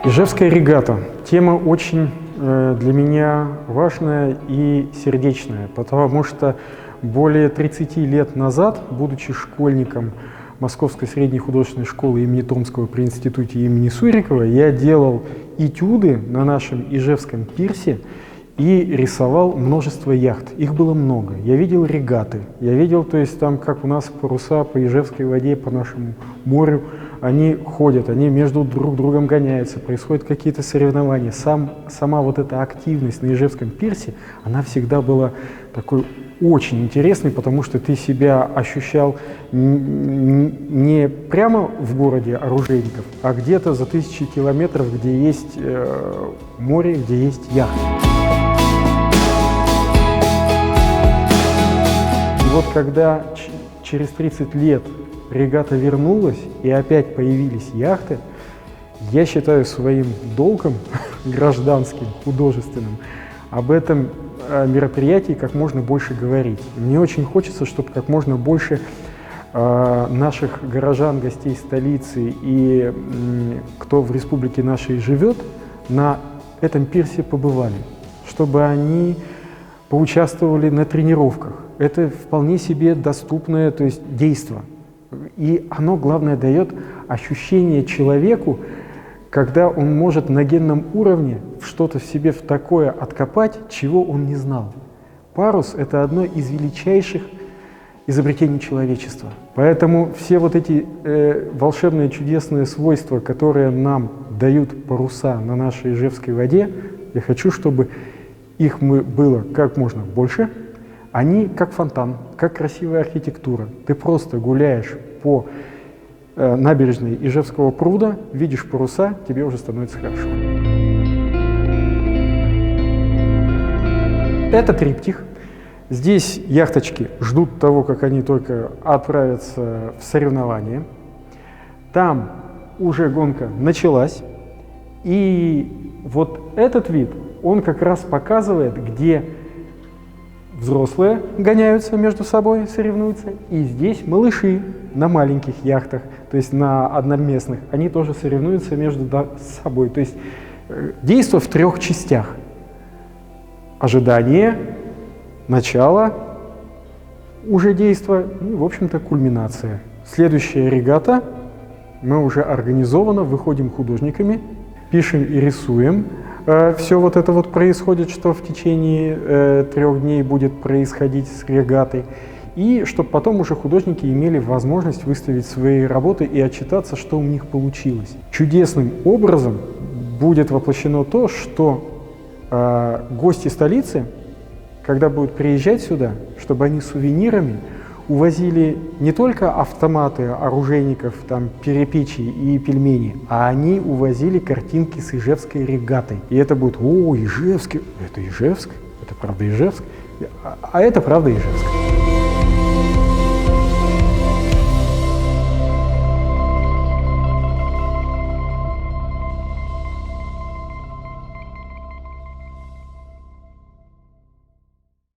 Ижевская регата. Тема очень для меня важная и сердечная, потому что более 30 лет назад, будучи школьником Московской средней художественной школы имени Томского при институте имени Сурикова, я делал этюды на нашем Ижевском пирсе и рисовал множество яхт. Их было много. Я видел регаты, я видел, то есть там, как у нас паруса по Ижевской воде, по нашему морю, они ходят, они между друг другом гоняются, происходят какие-то соревнования. Сама вот эта активность на Ижевском пирсе, она всегда была такой очень интересной, потому что ты себя ощущал не прямо в городе оружейников, а где-то за тысячи километров, где есть море, где есть яхты. И вот когда через 30 лет регата вернулась и опять появились яхты, я считаю своим долгом гражданским, художественным об этом мероприятии как можно больше говорить. Мне очень хочется, чтобы как можно больше наших горожан, гостей столицы и кто в республике нашей живет, на этом пирсе побывали, чтобы они поучаствовали на тренировках. Это вполне себе доступное, то есть действо. И оно, главное, дает ощущение человеку, когда он может на генном уровне что-то в себе в такое откопать, чего он не знал. Парус — это одно из величайших изобретений человечества. Поэтому все вот эти волшебные чудесные свойства, которые нам дают паруса на нашей Ижевской воде, я хочу, чтобы их было как можно больше. Они как фонтан, как красивая архитектура. Ты просто гуляешь по набережной Ижевского пруда, видишь паруса, тебе уже становится хорошо. Это триптих. Здесь яхточки ждут того, как они только отправятся в соревнования. Там уже гонка началась. И вот этот вид, он как раз показывает, где взрослые гоняются между собой, соревнуются, и здесь малыши на маленьких яхтах, то есть на одноместных, они тоже соревнуются между собой. То есть действо в 3 частях. Ожидание, начало уже действа и, в общем-то, кульминация. Следующая регата, мы уже организованно выходим художниками, пишем и рисуем. Все вот это вот происходит, что в течение 3 дней будет происходить с регатой. И чтобы потом уже художники имели возможность выставить свои работы и отчитаться, что у них получилось. Чудесным образом будет воплощено то, что гости столицы, когда будут приезжать сюда, чтобы они сувенирами увозили не только автоматы оружейников, там, перепечи и пельмени, а они увозили картинки с Ижевской регатой. И это будет: о, Ижевск, это Ижевск, это правда Ижевск, а это правда Ижевск.